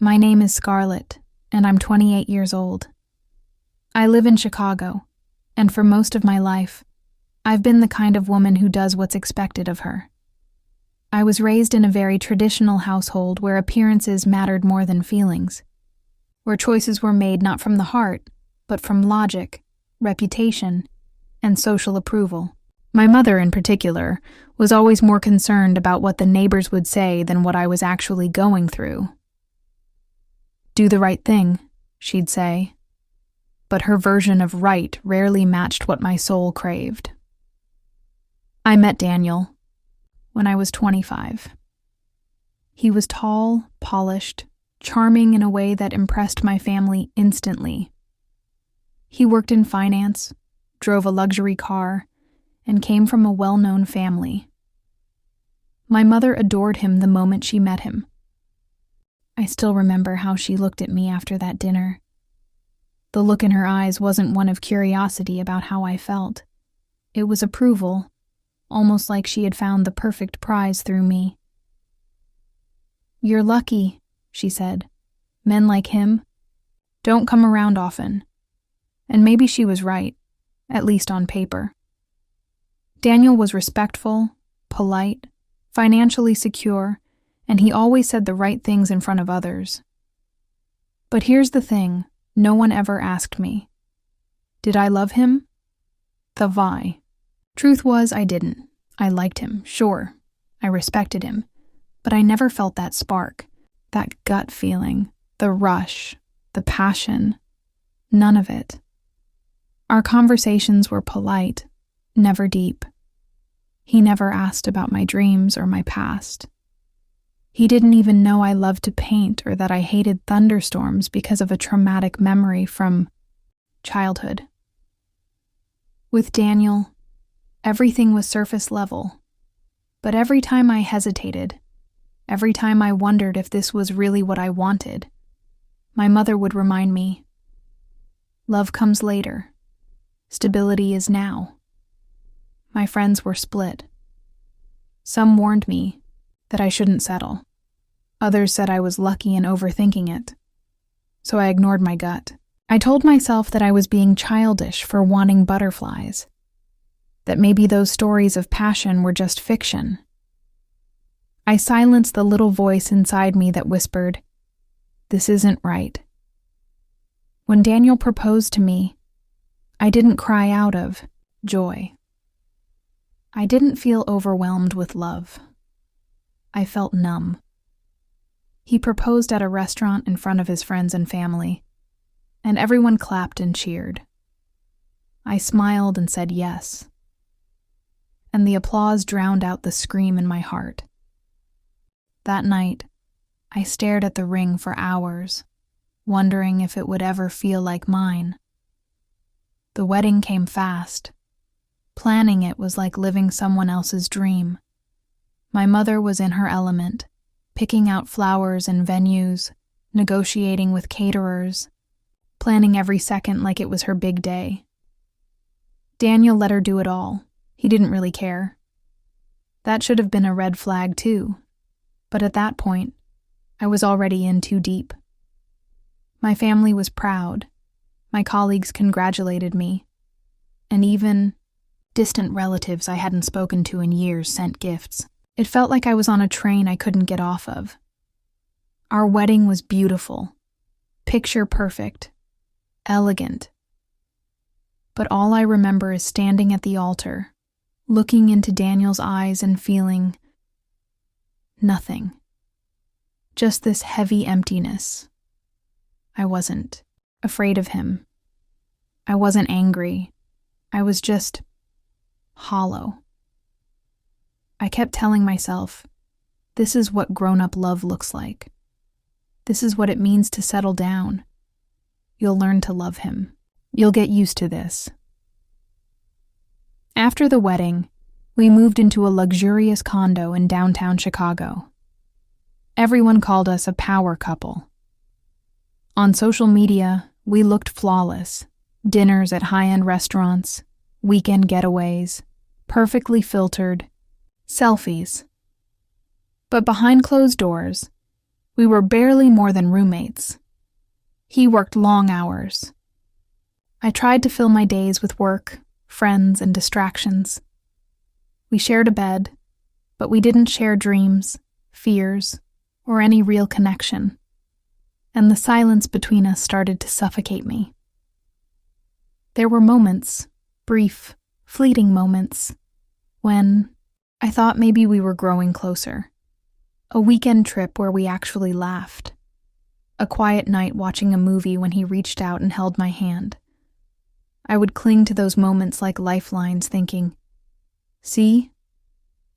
My name is Scarlett, and I'm 28 years old. I live in Chicago, and for most of my life, I've been the kind of woman who does what's expected of her. I was raised in a very traditional household where appearances mattered more than feelings, where choices were made not from the heart, but from logic, reputation, and social approval. My mother, in particular, was always more concerned about what the neighbors would say than what I was actually going through. "Do the right thing," she'd say, but her version of right rarely matched what my soul craved. I met Daniel when I was 25. He was tall, polished, charming in a way that impressed my family instantly. He worked in finance, drove a luxury car, and came from a well-known family. My mother adored him the moment she met him. I still remember how she looked at me after that dinner. The look in her eyes wasn't one of curiosity about how I felt. It was approval, almost like she had found the perfect prize through me. "You're lucky," she said. "Men like him don't come around often." And maybe she was right, at least on paper. Daniel was respectful, polite, financially secure, and he always said the right things in front of others. But here's the thing, no one ever asked me. Did I love him? The why. Truth was, I didn't. I liked him, sure. I respected him. But I never felt that spark, that gut feeling, the rush, the passion. None of it. Our conversations were polite, never deep. He never asked about my dreams or my past. He didn't even know I loved to paint or that I hated thunderstorms because of a traumatic memory from childhood. With Daniel, everything was surface level. But every time I hesitated, every time I wondered if this was really what I wanted, my mother would remind me, "Love comes later. Stability is now." My friends were split. Some warned me that I shouldn't settle. Others said I was lucky and overthinking it. So I ignored my gut. I told myself that I was being childish for wanting butterflies, that maybe those stories of passion were just fiction. I silenced the little voice inside me that whispered, "This isn't right." When Daniel proposed to me, I didn't cry out of joy. I didn't feel overwhelmed with love. I felt numb. He proposed at a restaurant in front of his friends and family, and everyone clapped and cheered. I smiled and said yes, and the applause drowned out the scream in my heart. That night, I stared at the ring for hours, wondering if it would ever feel like mine. The wedding came fast. Planning it was like living someone else's dream. My mother was in her element, picking out flowers and venues, negotiating with caterers, planning every second like it was her big day. Daniel let her do it all. He didn't really care. That should have been a red flag too. But at that point, I was already in too deep. My family was proud. My colleagues congratulated me. And even distant relatives I hadn't spoken to in years sent gifts. It felt like I was on a train I couldn't get off of. Our wedding was beautiful, picture perfect, elegant. But all I remember is standing at the altar, looking into Daniel's eyes and feeling nothing. Just this heavy emptiness. I wasn't afraid of him. I wasn't angry. I was just hollow. I kept telling myself, this is what grown-up love looks like. This is what it means to settle down. You'll learn to love him. You'll get used to this. After the wedding, we moved into a luxurious condo in downtown Chicago. Everyone called us a power couple. On social media, we looked flawless. Dinners at high-end restaurants, weekend getaways, perfectly filtered, selfies. But behind closed doors, We were barely more than roommates. He worked long hours. I tried to fill my days with work, friends, and distractions. We shared a bed, but we didn't share dreams, fears, or any real connection, and the silence between us started to suffocate me. There were moments, brief, fleeting moments, when I thought maybe we were growing closer. A weekend trip where we actually laughed. A quiet night watching a movie when he reached out and held my hand. I would cling to those moments like lifelines, thinking, see,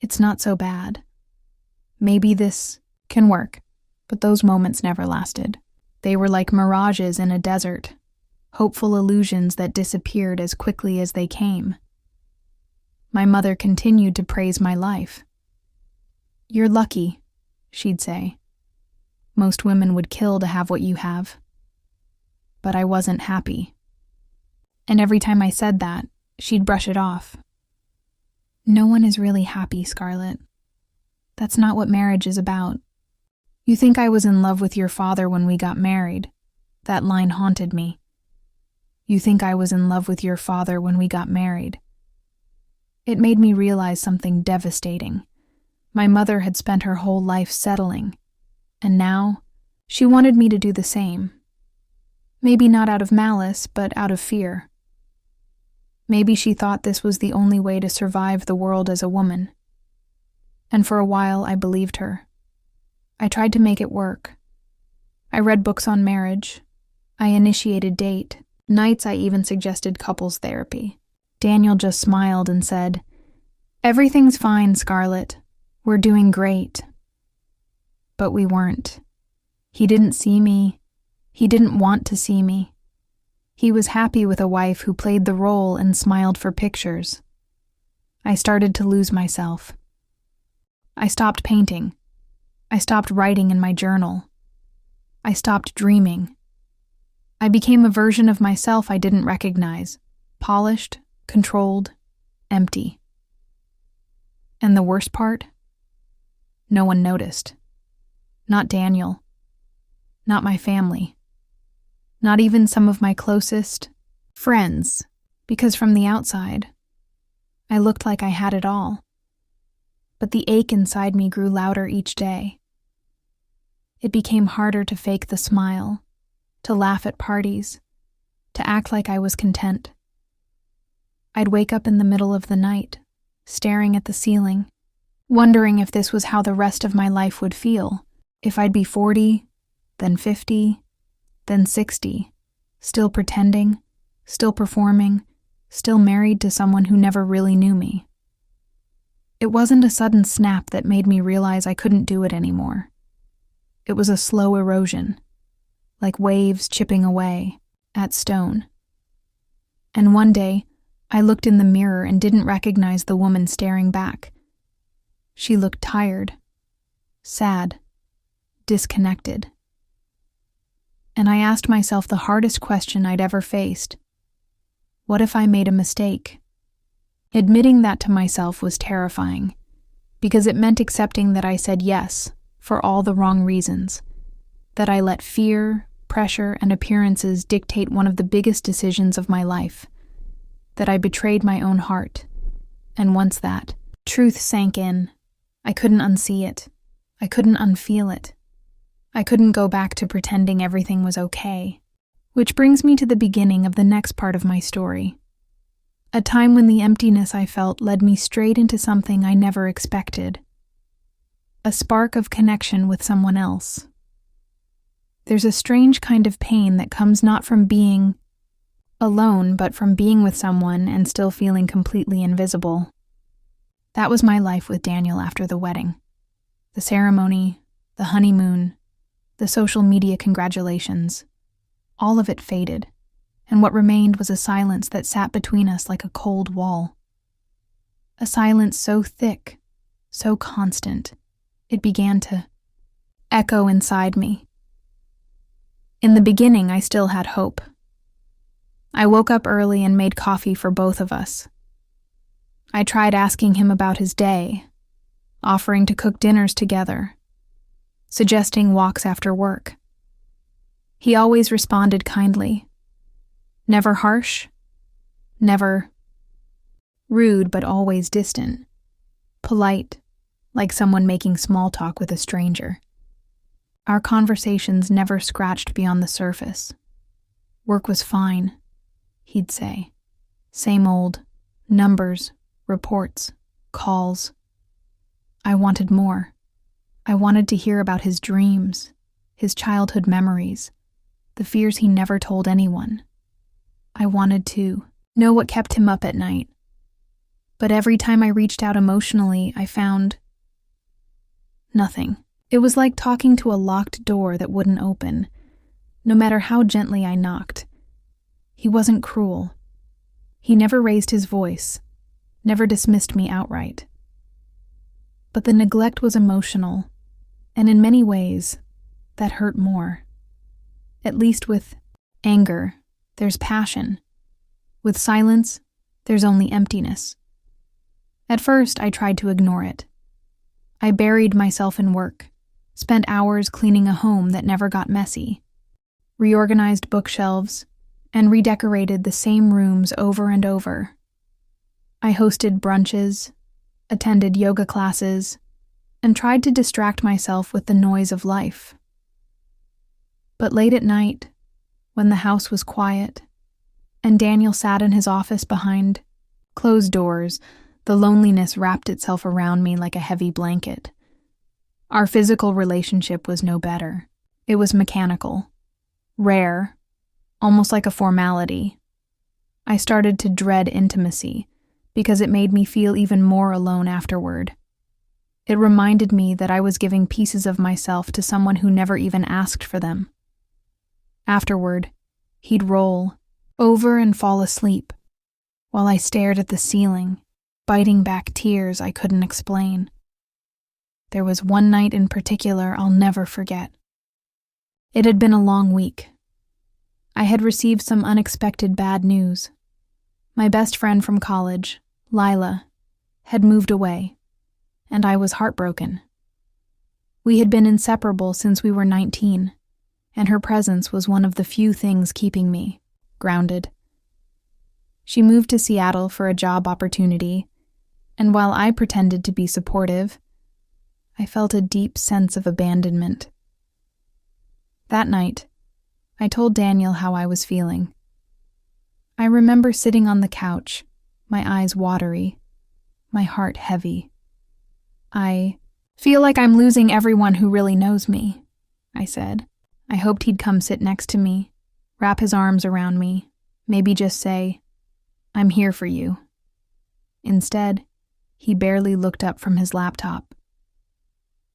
it's not so bad. Maybe this can work. But those moments never lasted. They were like mirages in a desert, hopeful illusions that disappeared as quickly as they came. My mother continued to praise my life. You're lucky, she'd say. Most women would kill to have what you have. But I wasn't happy. And every time I said that, she'd brush it off. No one is really happy, Scarlett. That's not what marriage is about. You think I was in love with your father when we got married. That line haunted me. You think I was in love with your father when we got married. It made me realize something devastating. My mother had spent her whole life settling, and now she wanted me to do the same. Maybe not out of malice, but out of fear. Maybe she thought this was the only way to survive the world as a woman. And for a while, I believed her. I tried to make it work. I read books on marriage. I initiated date. Nights I even suggested couples therapy. Daniel just smiled and said, "Everything's fine, Scarlett. We're doing great." But we weren't. He didn't see me. He didn't want to see me. He was happy with a wife who played the role and smiled for pictures. I started to lose myself. I stopped painting. I stopped writing in my journal. I stopped dreaming. I became a version of myself I didn't recognize, polished, controlled, empty. And the worst part? No one noticed. Not Daniel. Not my family. Not even some of my closest friends, because from the outside, I looked like I had it all. But the ache inside me grew louder each day. It became harder to fake the smile, to laugh at parties, to act like I was content. I'd wake up in the middle of the night, staring at the ceiling, wondering if this was how the rest of my life would feel, if I'd be 40, then 50, then 60, still pretending, still performing, still married to someone who never really knew me. It wasn't a sudden snap that made me realize I couldn't do it anymore. It was a slow erosion, like waves chipping away at stone. And one day, I looked in the mirror and didn't recognize the woman staring back. She looked tired, sad, disconnected. And I asked myself the hardest question I'd ever faced. What if I made a mistake? Admitting that to myself was terrifying, because it meant accepting that I said yes for all the wrong reasons, that I let fear, pressure, and appearances dictate one of the biggest decisions of my life, that I betrayed my own heart. And once that truth sank in, I couldn't unsee it. I couldn't unfeel it. I couldn't go back to pretending everything was okay. Which brings me to the beginning of the next part of my story. A time when the emptiness I felt led me straight into something I never expected. A spark of connection with someone else. There's a strange kind of pain that comes not from being alone, but from being with someone and still feeling completely invisible. That was my life with Daniel after the wedding. The ceremony, the honeymoon, the social media congratulations. All of it faded, and what remained was a silence that sat between us like a cold wall. A silence so thick, so constant, it began to echo inside me. In the beginning, I still had hope. I woke up early and made coffee for both of us. I tried asking him about his day, offering to cook dinners together. suggesting walks after work. He always responded kindly. Never harsh, never rude, but always distant. Polite, like someone making small talk with a stranger. Our conversations never scratched beyond the surface. Work was fine, he'd say. Same old, numbers, reports, calls. I wanted more. I wanted to hear about his dreams, his childhood memories, the fears he never told anyone. I wanted to know what kept him up at night. But every time I reached out emotionally, I found nothing. It was like talking to a locked door that wouldn't open, no matter how gently I knocked. He wasn't cruel. He never raised his voice, never dismissed me outright. But the neglect was emotional, and in many ways, that hurt more. At least with anger, there's passion. With silence, there's only emptiness. At first, I tried to ignore it. I buried myself in work, spent hours cleaning a home that never got messy, reorganized bookshelves, and redecorated the same rooms over and over. I hosted brunches, attended yoga classes, and tried to distract myself with the noise of life. But late at night, when the house was quiet, and Daniel sat in his office behind closed doors, the loneliness wrapped itself around me like a heavy blanket. Our physical relationship was no better. It was mechanical, rare, almost like a formality. I started to dread intimacy because it made me feel even more alone afterward. It reminded me that I was giving pieces of myself to someone who never even asked for them. Afterward, he'd roll over and fall asleep while I stared at the ceiling, biting back tears I couldn't explain. There was one night in particular I'll never forget. It had been a long week. I had received some unexpected bad news. My best friend from college, Lila, had moved away, and I was heartbroken. We had been inseparable since we were 19, and her presence was one of the few things keeping me grounded. She moved to Seattle for a job opportunity, and while I pretended to be supportive, I felt a deep sense of abandonment. That night, I told Daniel how I was feeling. I remember sitting on the couch, my eyes watery, my heart heavy. I feel like I'm losing everyone who really knows me, I said. I hoped he'd come sit next to me, wrap his arms around me, maybe just say, "I'm here for you." Instead, he barely looked up from his laptop.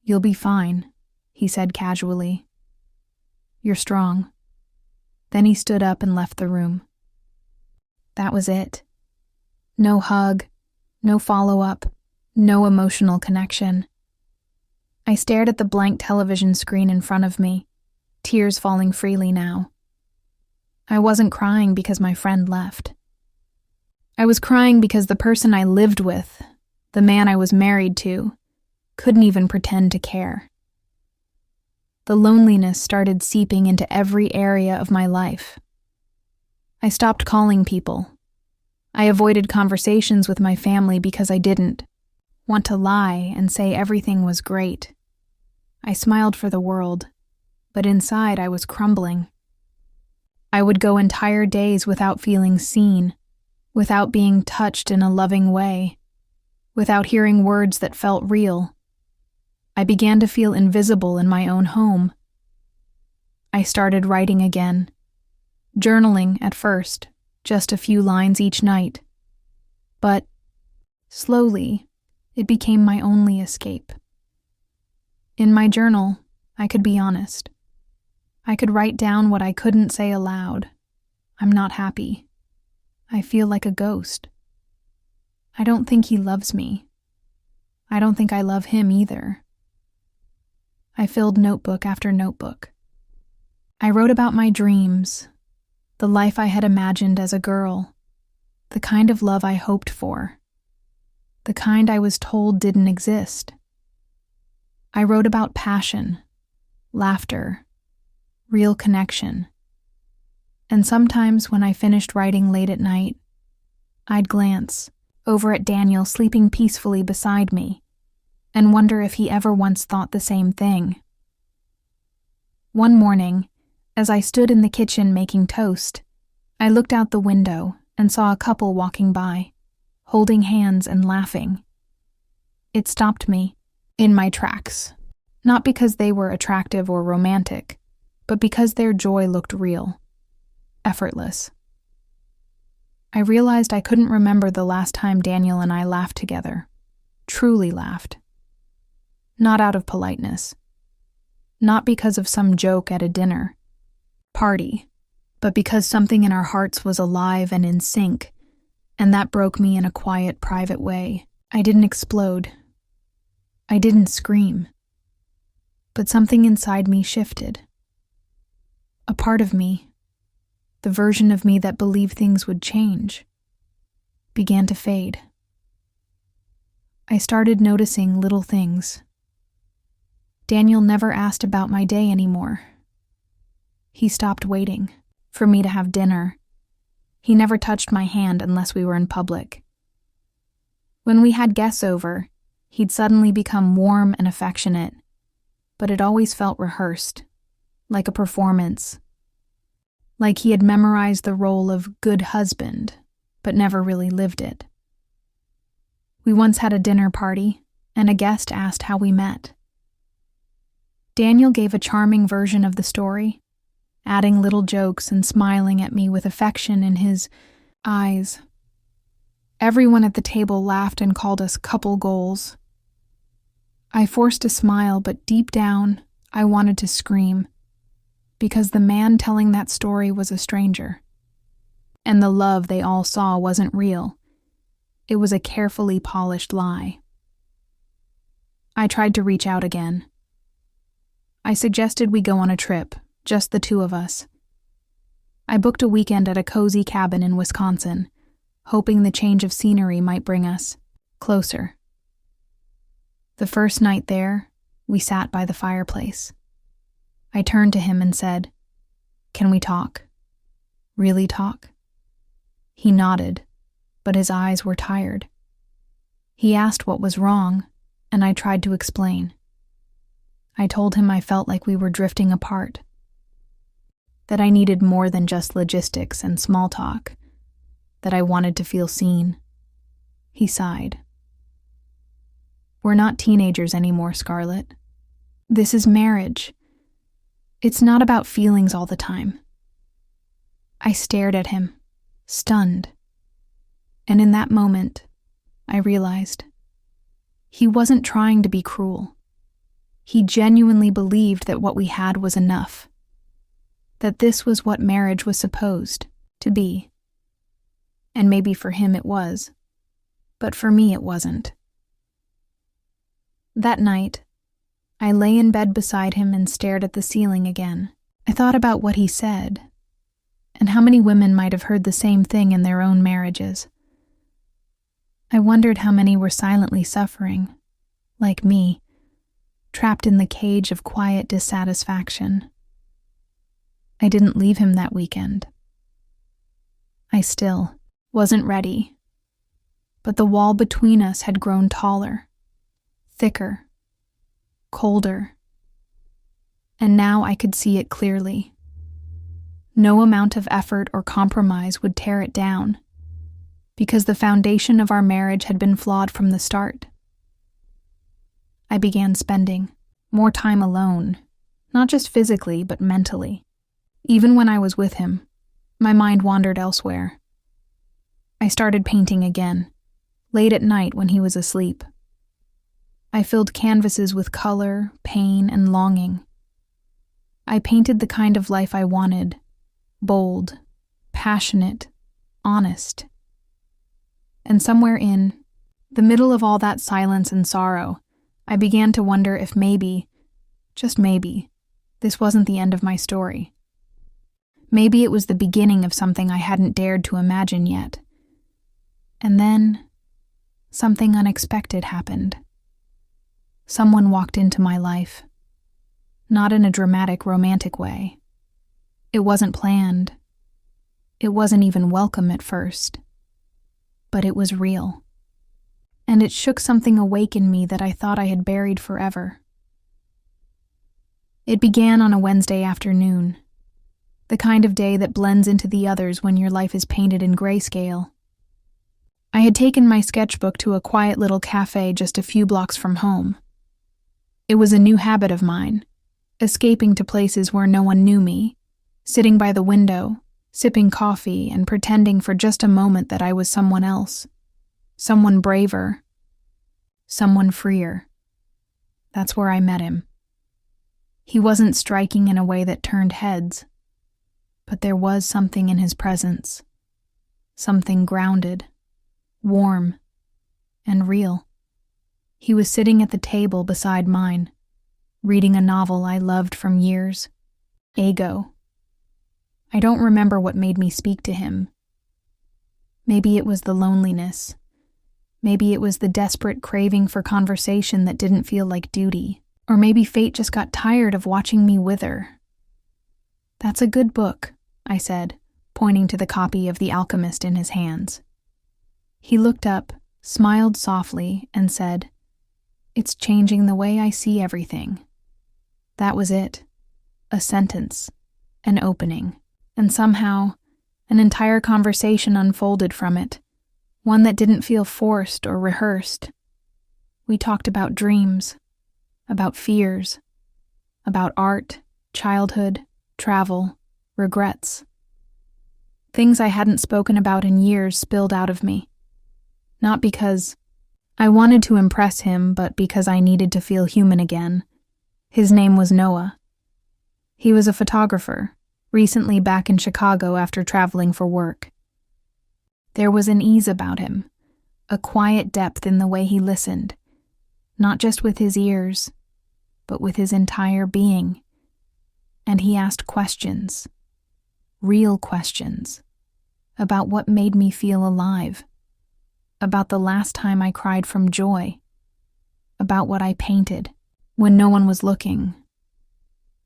"You'll be fine," he said casually. "You're strong." Then he stood up and left the room. That was it. No hug, no follow-up, no emotional connection. I stared at the blank television screen in front of me, tears falling freely now. I wasn't crying because my friend left. I was crying because the person I lived with, the man I was married to, couldn't even pretend to care. The loneliness started seeping into every area of my life. I stopped calling people. I avoided conversations with my family because I didn't want to lie and say everything was great. I smiled for the world, but inside I was crumbling. I would go entire days without feeling seen, without being touched in a loving way, without hearing words that felt real. I began to feel invisible in my own home. I started writing again. Journaling at first, just a few lines each night. But, slowly, it became my only escape. In my journal, I could be honest. I could write down what I couldn't say aloud. I'm not happy. I feel like a ghost. I don't think he loves me. I don't think I love him either. I filled notebook after notebook. I wrote about my dreams, the life I had imagined as a girl, the kind of love I hoped for, the kind I was told didn't exist. I wrote about passion, laughter, real connection. And sometimes when I finished writing late at night, I'd glance over at Daniel sleeping peacefully beside me and wonder if he ever once thought the same thing. One morning, as I stood in the kitchen making toast, I looked out the window and saw a couple walking by, holding hands and laughing. It stopped me in my tracks, not because they were attractive or romantic, but because their joy looked real, effortless. I realized I couldn't remember the last time Daniel and I laughed together, truly laughed. Not out of politeness, not because of some joke at a dinner party, but because something in our hearts was alive and in sync, and that broke me in a quiet, private way. I didn't explode. I didn't scream. But something inside me shifted. A part of me, the version of me that believed things would change, began to fade. I started noticing little things. Daniel never asked about my day anymore. He stopped waiting for me to have dinner. He never touched my hand unless we were in public. When we had guests over, he'd suddenly become warm and affectionate, but it always felt rehearsed, like a performance, like he had memorized the role of good husband, but never really lived it. We once had a dinner party, and a guest asked how we met. Daniel gave a charming version of the story, adding little jokes and smiling at me with affection in his eyes. Everyone at the table laughed and called us couple goals. I forced a smile, but deep down, I wanted to scream, because the man telling that story was a stranger, and the love they all saw wasn't real. It was a carefully polished lie. I tried to reach out again. I suggested we go on a trip, just the two of us. I booked a weekend at a cozy cabin in Wisconsin, hoping the change of scenery might bring us closer. The first night there, we sat by the fireplace. I turned to him and said, "Can we talk? Really talk?" He nodded, but his eyes were tired. He asked what was wrong, and I tried to explain. I told him I felt like we were drifting apart, that I needed more than just logistics and small talk, that I wanted to feel seen. He sighed. "We're not teenagers anymore, Scarlett. This is marriage. It's not about feelings all the time." I stared at him, stunned. And in that moment, I realized he wasn't trying to be cruel. He genuinely believed that what we had was enough, that this was what marriage was supposed to be. And maybe for him it was, but for me it wasn't. That night, I lay in bed beside him and stared at the ceiling again. I thought about what he said, and how many women might have heard the same thing in their own marriages. I wondered how many were silently suffering, like me, trapped in the cage of quiet dissatisfaction. I didn't leave him that weekend. I still wasn't ready, but the wall between us had grown taller, thicker, colder, and now I could see it clearly. No amount of effort or compromise would tear it down, because the foundation of our marriage had been flawed from the start. I began spending more time alone, not just physically, but mentally. Even when I was with him, my mind wandered elsewhere. I started painting again, late at night when he was asleep. I filled canvases with color, pain, and longing. I painted the kind of life I wanted, bold, passionate, honest. And somewhere in the middle of all that silence and sorrow, I began to wonder if maybe, just maybe, this wasn't the end of my story. Maybe it was the beginning of something I hadn't dared to imagine yet. And then, something unexpected happened. Someone walked into my life. not in a dramatic, romantic way. It wasn't planned. It wasn't even welcome at first. But it was real. And it shook something awake in me that I thought I had buried forever. It began on a Wednesday afternoon, the kind of day that blends into the others when your life is painted in grayscale. I had taken my sketchbook to a quiet little cafe just a few blocks from home. It was a new habit of mine, escaping to places where no one knew me, sitting by the window, sipping coffee and pretending for just a moment that I was someone else, someone braver, someone freer. That's where I met him. He wasn't striking in a way that turned heads, but there was something in his presence, something grounded, warm, and real. He was sitting at the table beside mine, reading a novel I loved from years, Ego. I don't remember what made me speak to him. Maybe it was the loneliness. Maybe it was the desperate craving for conversation that didn't feel like duty. Or maybe fate just got tired of watching me wither. "That's a good book," I said, pointing to the copy of The Alchemist in his hands. He looked up, smiled softly, and said, "It's changing the way I see everything." That was it. A sentence. An opening. And somehow, an entire conversation unfolded from it, one that didn't feel forced or rehearsed. We talked about dreams, about fears, about art, childhood, travel, regrets. Things I hadn't spoken about in years spilled out of me. Not because I wanted to impress him, but because I needed to feel human again. His name was Noah. He was a photographer, recently back in Chicago after traveling for work. There was an ease about him, a quiet depth in the way he listened, not just with his ears, but with his entire being. And he asked questions, real questions, about what made me feel alive, about the last time I cried from joy, about what I painted when no one was looking.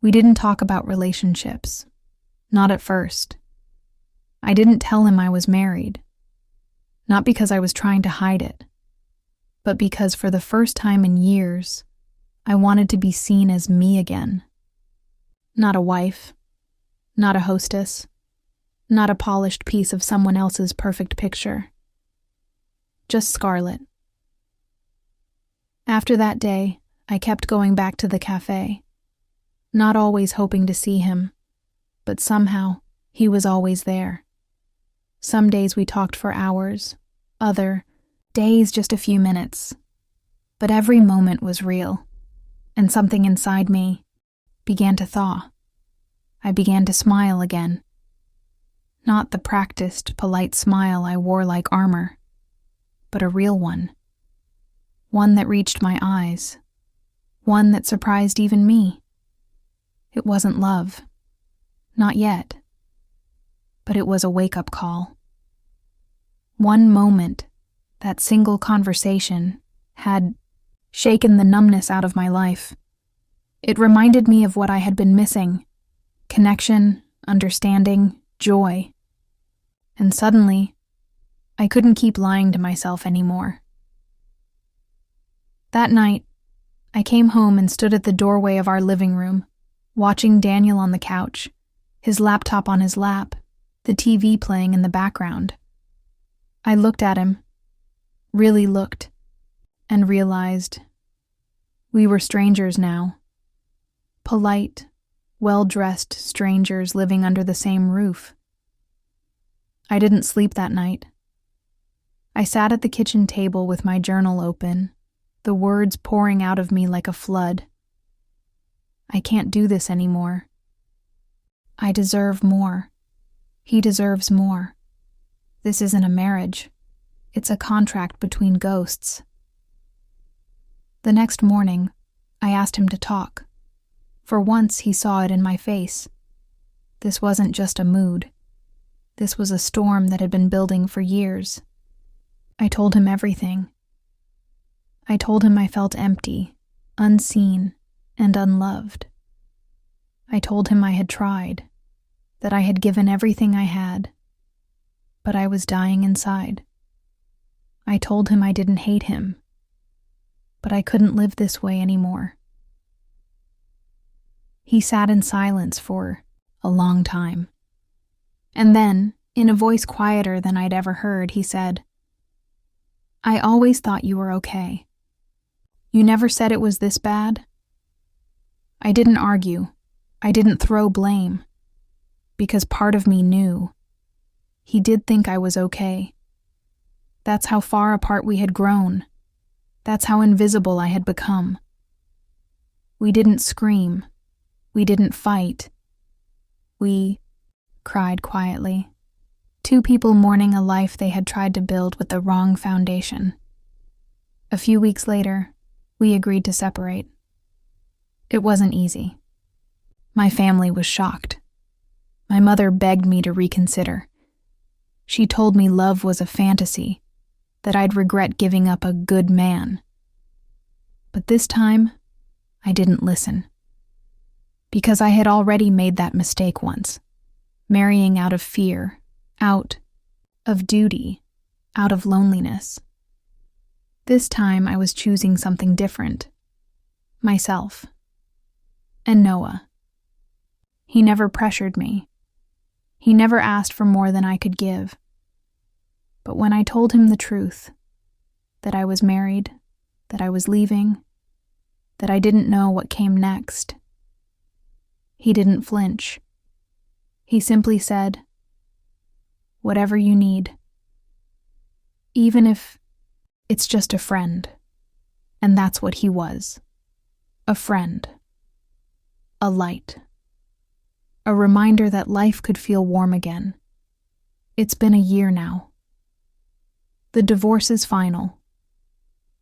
We didn't talk about relationships, not at first. I didn't tell him I was married, not because I was trying to hide it, but because for the first time in years, I wanted to be seen as me again. Not a wife, not a hostess, not a polished piece of someone else's perfect picture. Just Scarlett. After that day, I kept going back to the cafe, not always hoping to see him, but somehow he was always there. Some days we talked for hours, other days just a few minutes, but every moment was real, and something inside me began to thaw. I began to smile again. Not the practiced, polite smile I wore like armor, but a real one. One that reached my eyes. One that surprised even me. It wasn't love. Not yet. But it was a wake-up call. One moment, that single conversation, had shaken the numbness out of my life. It reminded me of what I had been missing. Connection, understanding, joy. And suddenly, I couldn't keep lying to myself anymore. That night, I came home and stood at the doorway of our living room, watching Daniel on the couch, his laptop on his lap, the TV playing in the background. I looked at him, really looked, and realized we were strangers now. Polite, well-dressed strangers living under the same roof. I didn't sleep that night. I sat at the kitchen table with my journal open, the words pouring out of me like a flood. I can't do this anymore. I deserve more. He deserves more. This isn't a marriage. It's a contract between ghosts. The next morning, I asked him to talk. For once, he saw it in my face. This wasn't just a mood. This was a storm that had been building for years. I told him everything. I told him I felt empty, unseen, and unloved. I told him I had tried, that I had given everything I had, but I was dying inside. I told him I didn't hate him, but I couldn't live this way anymore. He sat in silence for a long time. And then, in a voice quieter than I'd ever heard, he said, "I always thought you were okay. You never said it was this bad." I didn't argue. I didn't throw blame, because part of me knew. He did think I was okay. That's how far apart we had grown. That's how invisible I had become. We didn't scream. We didn't fight. We cried quietly. Two people mourning a life they had tried to build with the wrong foundation. A few weeks later, we agreed to separate. It wasn't easy. My family was shocked. My mother begged me to reconsider. She told me love was a fantasy, that I'd regret giving up a good man. But this time, I didn't listen. Because I had already made that mistake once, marrying out of fear, out of duty, out of loneliness. This time I was choosing something different. Myself. And Noah. He never pressured me. He never asked for more than I could give. But when I told him the truth, that I was married, that I was leaving, that I didn't know what came next, he didn't flinch. He simply said, "Whatever you need. Even if it's just a friend." And that's what he was. A friend. A light. A reminder that life could feel warm again. It's been a year now. The divorce is final.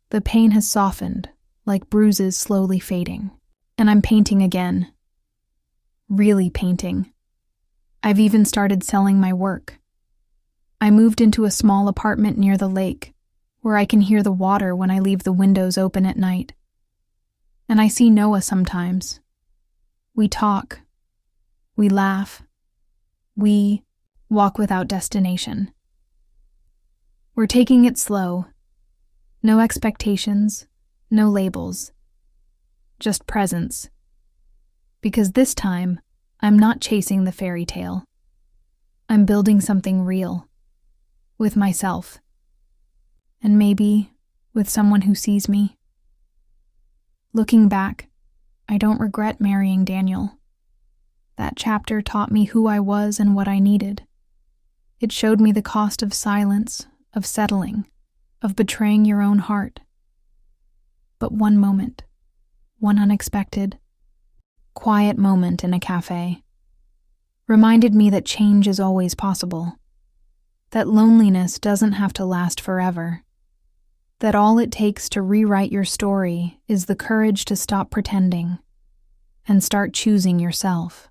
The pain has softened, like bruises slowly fading. And I'm painting again. Really painting. I've even started selling my work. I moved into a small apartment near the lake, where I can hear the water when I leave the windows open at night. And I see Noah sometimes. We talk. We laugh. We walk without destination. We're taking it slow. No expectations, no labels. Just presence. Because this time, I'm not chasing the fairy tale. I'm building something real. With myself. And maybe with someone who sees me. Looking back, I don't regret marrying Daniel. That chapter taught me who I was and what I needed. It showed me the cost of silence, of settling, of betraying your own heart. But one moment, one unexpected, quiet moment in a cafe, reminded me that change is always possible, that loneliness doesn't have to last forever, that all it takes to rewrite your story is the courage to stop pretending and start choosing yourself.